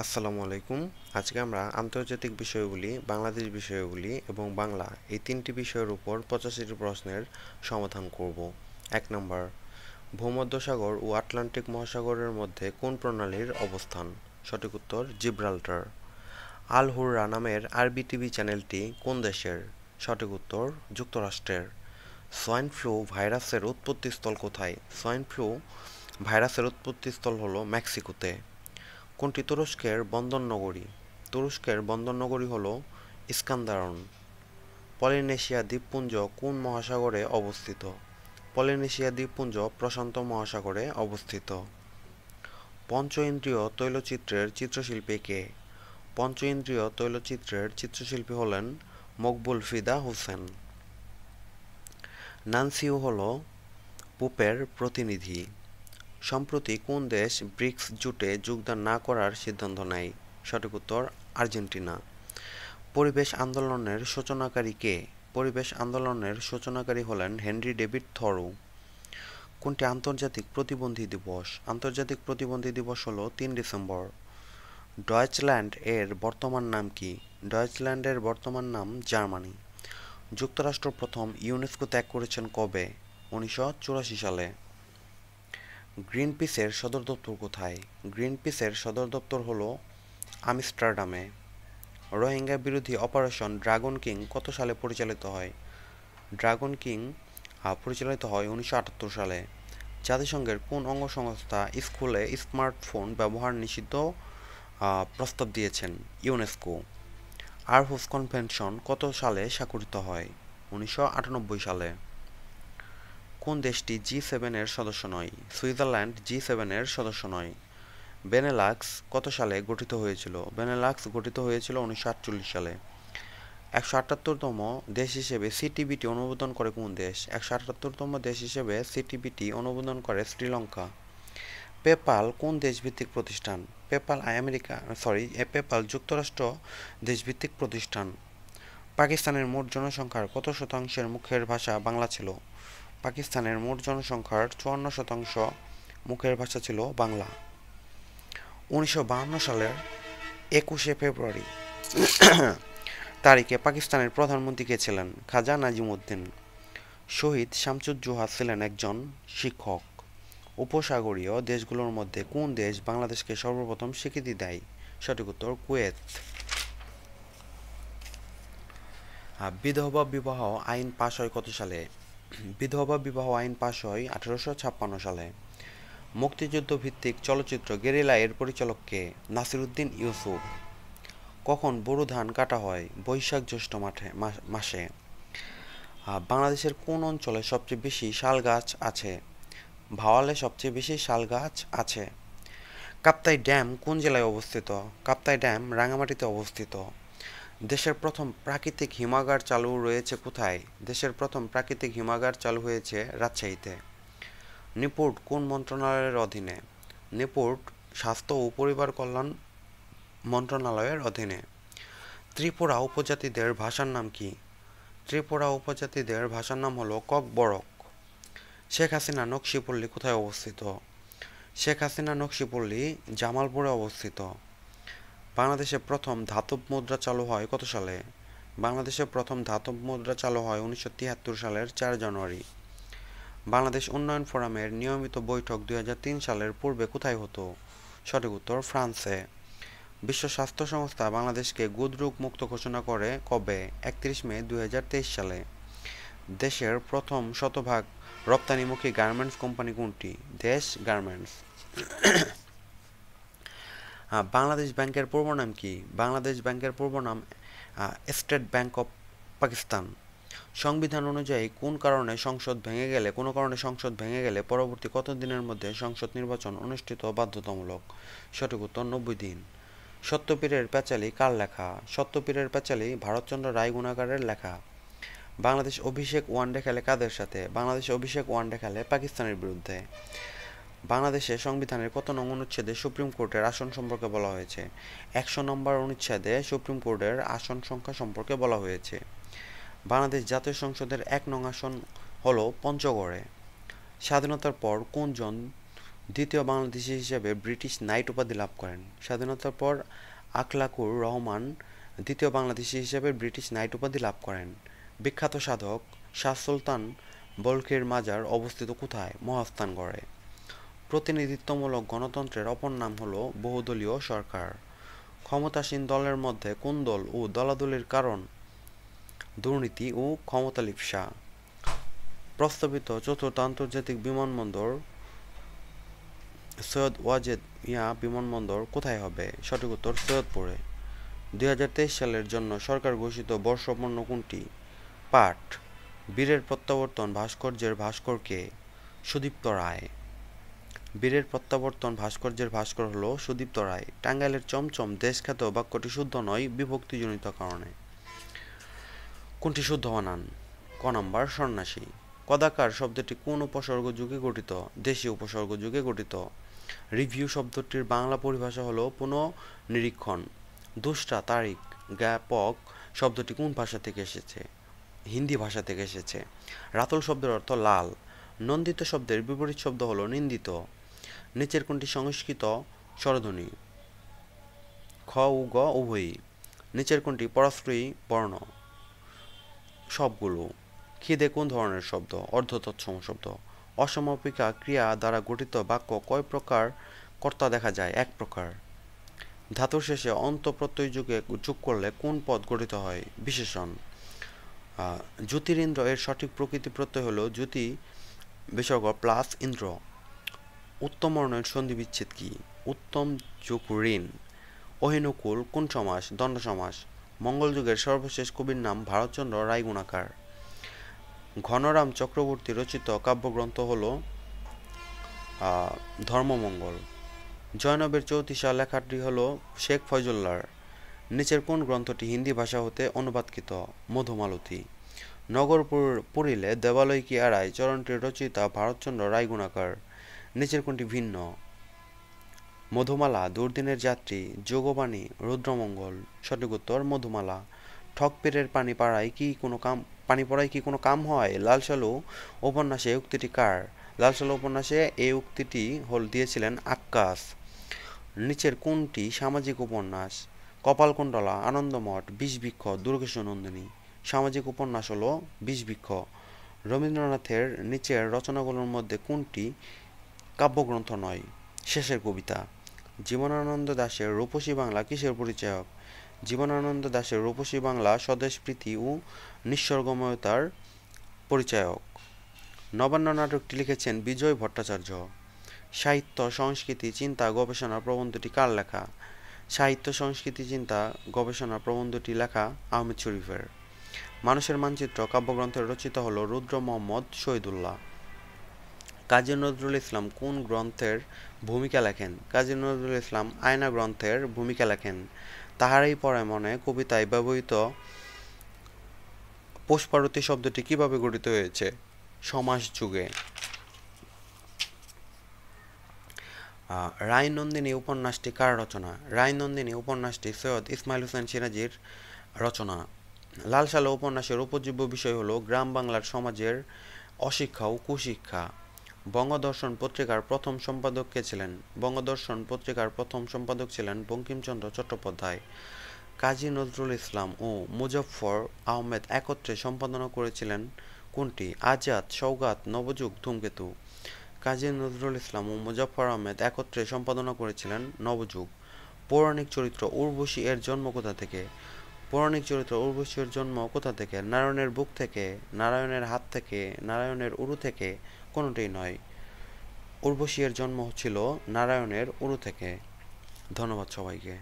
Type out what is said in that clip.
আসসালামু আলাইকুম। আজকে আমরা আন্তর্জাতিক বিষয়গুলি, বাংলাদেশ বিষয়গুলি এবং বাংলা এই তিনটি বিষয়ের উপর 85টি প্রশ্নের সমাধান করব। 1 নম্বর, ভূমধ্যসাগর ও আটলান্টিক মহাসাগরের মধ্যে কোন প্রণালীর অবস্থান? সঠিক উত্তর জিব্রাল্টার। আল হুররা নামের আরবি টিভি চ্যানেলটি কোন দেশের? সঠিক উত্তর যুক্তরাষ্ট্রের। সোয়াইন ফ্লু ভাইরাসের উৎপত্তিস্থল কোথায়? সোয়াইন ফ্লু ভাইরাসের উৎপত্তিস্থল হলো মেক্সিকোতে। কোনটি তুরস্কের বন্দর নগরী? তুরস্কের বন্দর নগরী হল ইস্কান্দারন। পলিনেশিয়া দ্বীপপুঞ্জ কোন মহাসাগরে অবস্থিত? পলিনেশিয়া দ্বীপপুঞ্জ প্রশান্ত মহাসাগরে অবস্থিত। পঞ্চ ইন্দ্রিয় তৈলচিত্রের চিত্রশিল্পী কে? পঞ্চ ইন্দ্রিয় তৈলচিত্রের চিত্রশিল্পী হলেন মকবুল ফিদা হুসেন। নানসিউ হল পোপের প্রতিনিধি। সম্প্রতি কোন দেশ ব্রিক্স জোটে যোগদান না করার সিদ্ধান্ত নেয়? সঠিক উত্তর আর্জেন্টিনা। পরিবেশ আন্দোলনের সূচনাকারী কে? পরিবেশ আন্দোলনের সূচনাকারী হলেন হেনরি ডেভিড থরো। কোনটি আন্তর্জাতিক প্রতিবন্ধী দিবস? আন্তর্জাতিক প্রতিবন্ধী দিবস হল 3 ডিসেম্বর। ডয়েচল্যান্ড এর বর্তমান নাম কি? ডয়েচল্যান্ডের বর্তমান নাম জার্মানি। যুক্তরাষ্ট্র প্রথম ইউনেস্কো ত্যাগ করেছেন কবে? 1984 সালে। গ্রিনপিসের সদর দপ্তর কোথায়? গ্রিনপিসের সদর দপ্তর হল আমস্টারডামে। রোহিঙ্গা বিরোধী অপারেশন ড্রাগন কিং কত সালে পরিচালিত হয়? ড্রাগন কিং পরিচালিত হয় 1978 সালে। জাতিসংঘের কোন অঙ্গ সংস্থা স্কুলে স্মার্টফোন ব্যবহার নিষিদ্ধ প্রস্তাব দিয়েছেন? ইউনেস্কো। আরহুস কনভেনশন কত সালে স্বাক্ষরিত হয়? 1998 সালে। কোন দেশটি G7 এর সদস্য নয়? সুইজারল্যান্ড G7 এর সদস্য নয়। বেনেলাক্স কত সালে গঠিত হয়েছিল? বেনেলাক্স গঠিত হয়েছিল 1948 সালে। 178তম দেশ হিসেবে সিটিবিটি অনুমোদন করে কোন দেশ? 178তম দেশ হিসেবে সিটিবিটি অনুমোদন করে শ্রীলঙ্কা। পেপাল কোন দেশভিত্তিক প্রতিষ্ঠান? পেপাল যুক্তরাষ্ট্র দেশভিত্তিক প্রতিষ্ঠান। পাকিস্তানের মোট জনসংখ্যার কত শতাংশের মুখের ভাষা বাংলা ছিল? পাকিস্তানের মোট জনসংখ্যার 54% মুখের ভাষা ছিল বাংলা। 1952 সালের 21শে ফেব্রুয়ারি তারিখে পাকিস্তানের প্রধানমন্ত্রী কে ছিলেন? খাজা নাজিমুদ্দিন। শহীদ শামসুজ্জোহা ছিলেন একজন শিক্ষক। উপসাগরীয় দেশগুলোর মধ্যে কোন দেশ বাংলাদেশকে সর্বপ্রথম স্বীকৃতি দেয়? সঠিক উত্তর কুয়েত। বিধবা বিবাহ আইন পাশ হয় কত সালে? বিধবা বিবাহ আইন পাশ হয় 1856 সালে। মুক্তিযুদ্ধ ভিত্তিক চলচ্চিত্র গেরিলা এর পরিচালক কে? নাসিরুদ্দিন ইউসুফ। কখন বোরো ধান কাটা হয়? বৈশাখ জ্যৈষ্ঠ মাসে। বাংলাদেশের কোন অঞ্চলে সবচেয়ে বেশি শাল গাছ আছে? ভাওয়ালে সবচেয়ে বেশি শাল গাছ আছে। কাপ্তাই ড্যাম কোন জেলায় অবস্থিত? কাপ্তাই ড্যাম রাঙামাটিতে অবস্থিত। দেশের প্রথম প্রাকৃতিক হিমাগার চালু রয়েছে কোথায়? দেশের প্রথম প্রাকৃতিক হিমাগার চালু হয়েছে রাজশাহীতে। নিপুট কোন মন্ত্রণালয়ের অধীনে? নিপুট স্বাস্থ্য ও পরিবার কল্যাণ মন্ত্রণালয়ের অধীনে। ত্রিপুরা উপজাতিদের ভাষার নাম কি? ত্রিপুরা উপজাতিদের ভাষার নাম হলো ককবরক। শেখ হাসিনা নকশিপল্লী কোথায় অবস্থিত? শেখ হাসিনা নকশিপল্লী জামালপুরে অবস্থিত। বাংলাদেশে প্রথম ধাতব মুদ্রা চালু হয় কত সালে? বাংলাদেশে প্রথম ধাতব মুদ্রা চালু হয় 1973 সালের 4 জানুয়ারি। বাংলাদেশ উন্নয়ন ফোরামের নিয়মিত বৈঠক 2003 সালের পূর্বে কোথায় হতো? সঠিক উত্তর ফ্রান্সে। বিশ্ব স্বাস্থ্য সংস্থা বাংলাদেশকে গুদরোগ মুক্ত ঘোষণা করে কবে? 31 মে 2023 সালে। দেশের প্রথম শতভাগ রপ্তানিমুখী গার্মেন্টস কোম্পানি কোনটি? দেশ গার্মেন্টস। বাংলাদেশ ব্যাংকের পূর্ব নাম কি? বাংলাদেশ ব্যাংকের পূর্ব নাম স্টেট ব্যাংক অফ পাকিস্তান। সংবিধান অনুযায়ী কোনো কারণে সংসদ ভেঙে গেলে পরবর্তী কত দিনের মধ্যে সংসদ নির্বাচন অনুষ্ঠিত বাধ্যতামূলক? সঠিক উত্তর 90 দিন। সত্যপীরের পাঁচালী কার লেখা? সত্যপীরের পাঁচালী ভারতচন্দ্র রায় গুণাকারের লেখা। বাংলাদেশ অভিষেক ওয়ানডে খেলে কাদের সাথে? বাংলাদেশ অভিষেক ওয়ানডে খেলে পাকিস্তানের বিরুদ্ধে। বাংলাদেশের সংবিধানের কত নং অনুচ্ছেদে সুপ্রিম কোর্টের আসন সম্পর্কে বলা হয়েছে? 100 নম্বর অনুচ্ছেদে সুপ্রিম কোর্টের আসন সংখ্যা সম্পর্কে বলা হয়েছে। বাংলাদেশ জাতীয় সংসদের 1 নং আসন হল পঞ্চগড়ে। স্বাধীনতার পর দ্বিতীয় বাংলাদেশী হিসেবে ব্রিটিশ নাইট উপাধি লাভ করেন। স্বাধীনতার পর আখলাকুর রহমান দ্বিতীয় বাংলাদেশী হিসেবে ব্রিটিশ নাইট উপাধি লাভ করেন। বিখ্যাত সাধক শাহ সুলতান বলখির মাজার অবস্থিত কোথায়? মহাস্থানগড়ে। প্রতিনিধিত্বমূলক গণতন্ত্রের অপর নাম হল বহুদলীয় সরকার। ক্ষমতাসীন দলের মধ্যে কোন দল ও দলাদলির কারণ? দুর্নীতি ও ক্ষমতালিপ্সা। প্রস্তাবিত চতুর্থ আন্তর্জাতিক বিমানবন্দর সৈয়দ ওয়াজেদ মিয়া বিমানবন্দর কোথায় হবে? সঠিক উত্তর সৈয়দপুরে। 2023 সালের জন্য সরকার ঘোষিত বর্ষপূর্ণ কোনটি? পাঠ। বীরের প্রত্যাবর্তন ভাস্কর্যের ভাস্কর কে? সুদীপ্ত রায়। বীরের প্রত্যাবর্তন ভাস্কর্যের ভাস্কর হল সুদীপ্ত রায়। টাঙ্গাইলের চমচম দেশখ্যাত বাক্যটি শুদ্ধ নয় বিভক্তিজনিত কারণে। কোনটি শুদ্ধ বানান? ক নাম্বার সন্ন্যাসী। কদাকার শব্দটি কোন উপসর্গ যুগে গঠিত? দেশীয় উপসর্গ যুগে গঠিত। রিভিউ শব্দটির বাংলা পরিভাষা হল পুনঃনিরীক্ষণ। দুষ্টা তারিখ জ্ঞাপক শব্দটি কোন ভাষা থেকে এসেছে? হিন্দি ভাষা থেকে এসেছে। রাতুল শব্দের অর্থ লাল। নন্দিত শব্দের বিপরীত শব্দ হল নিন্দিত। নিচের কোনটি সংস্কৃত স্বরধ্বনি? খ ও গ উভয়ই। নিচের কোনটি পরাশ্রয়ী বর্ণ? সবগুলো। খিদে কোন ধরনের শব্দ? অর্ধতৎসম শব্দ। অসমাপিকা ক্রিয়া দ্বারা গঠিত বাক্য কয় প্রকার কর্তা দেখা যায়? এক প্রকার। ধাতুর শেষে অন্ত প্রত্যয় যোগ করলে কোন পদ গঠিত হয়? বিশেষণ। জ্যোতিরিন্দ্র এর সঠিক প্রকৃতি প্রত্যয় হল জ্যোতি বিসর্গ প্লাস ইন্দ্র। উত্তম বর্ণের সন্ধি বিচ্ছেদ কি? উত্তম যোগ ঋণ। অহিনুকুল কোন সমাস? দ্বন্দ্ব সমাস। মঙ্গল যুগের সর্বশেষ কবির নাম ভারতচন্দ্র রায়গুণাকার। ঘনরাম চক্রবর্তী রচিত কাব্যগ্রন্থ হল ধর্মমঙ্গল। জয়নবের চৌতিশা লেখাটি হল শেখ ফয়জুল্লাহর। নিচের কোন গ্রন্থটি হিন্দি ভাষা হতে অনুবাদকৃত? মধুমালতী। নগর পুরিলে দেবালয় কি এড়ায় চরণটির রচয়িতা ভারতচন্দ্র রায়গুণাকার। নিচের কোনটি ভিন্ন? মধুমালা, দুর্দিনের যাত্রী, যোগবাণী, রুদ্রমঙ্গল। সঠিক উত্তর মধুমালা। ঠক পীরের পানি পড়ায় কি কোনো কাম হয়? লাল সালু উপন্যাসে এই উক্তিটি কার? লাল সালু উপন্যাসে এই উক্তিটি দিয়েছিলেন আক্কাস। নিচের কোনটি সামাজিক উপন্যাস? কপালকুণ্ডলা, আনন্দমঠ, বিষবৃক্ষ, দুর্গেশনন্দিনী। সামাজিক উপন্যাস হল বিষবৃক্ষ। রবীন্দ্রনাথের নিচের রচনাগুলোর মধ্যে কোনটি কাব্যগ্রন্থ নয়? শেষের কবিতা। জীবনানন্দ দাশের রূপসী বাংলা কিসের পরিচায়ক? জীবনানন্দ দাশের রূপসী বাংলা স্বদেশপ্রীতি ও নিঃস্বর্গময়তার পরিচায়ক। নবান্ন নাটকটি লিখেছেন বিজয় ভট্টাচার্য। সাহিত্য সংস্কৃতি চিন্তা গবেষণা প্রবন্ধটি কার লেখা? সাহিত্য সংস্কৃতি চিন্তা গবেষণা প্রবন্ধটি লেখা আহমেদ শরীফের। মানুষের মানচিত্র কাব্যগ্রন্থের রচিতা হল রুদ্র মোহাম্মদ শহীদুল্লাহ। কাজী নজরুল ইসলাম কোন গ্রন্থের ভূমিকা লেখেন? কাজী নজরুল ইসলাম আয়না গ্রন্থের ভূমিকা লেখেন। তাহারাই পড়ে মনে কবিতায় ব্যবহৃত পুষ্পারতি শব্দটি কিভাবে গঠিত হয়েছে? সমাস যুগে। রায়নন্দিনী উপন্যাসটি কার রচনা? রায়নন্দিনী উপন্যাসটি সৈয়দ ইসমাইল হোসেন সিরাজীর রচনা। লাল সালু উপন্যাসের উপজীব্য বিষয় হল গ্রাম বাংলার সমাজের অশিক্ষা ও কুশিক্ষা। বঙ্গদর্শন পত্রিকার প্রথম সম্পাদক কে ছিলেন? বঙ্গদর্শন পত্রিকার প্রথম সম্পাদক ছিলেন বঙ্কিমচন্দ্র চট্টোপাধ্যায়। কাজী নজরুল ইসলাম ও মুজফ্ফর আহমেদ একত্রে সম্পাদনা করেছিলেন কোনটি? আজাদ, সওগাত, নবযুগ, ধূমকেতু। কাজী নজরুল ইসলাম ও মুজফ্ফর আহমেদ একত্রে সম্পাদনা করেছিলেন নবযুগ। পৌরাণিক চরিত্র উর্বশী এর জন্ম কোথা থেকে? পৌরাণিক চরিত্র উর্বশী এর জন্ম কোথা থেকে? নারায়ণের বুক থেকে, নারায়ণের হাত থেকে, নারায়ণের উরু থেকে? কোনোটাই নয়। উর্বশী এর জন্ম ছিল নারায়ণের উরু থেকে। ধন্যবাদ সবাইকে।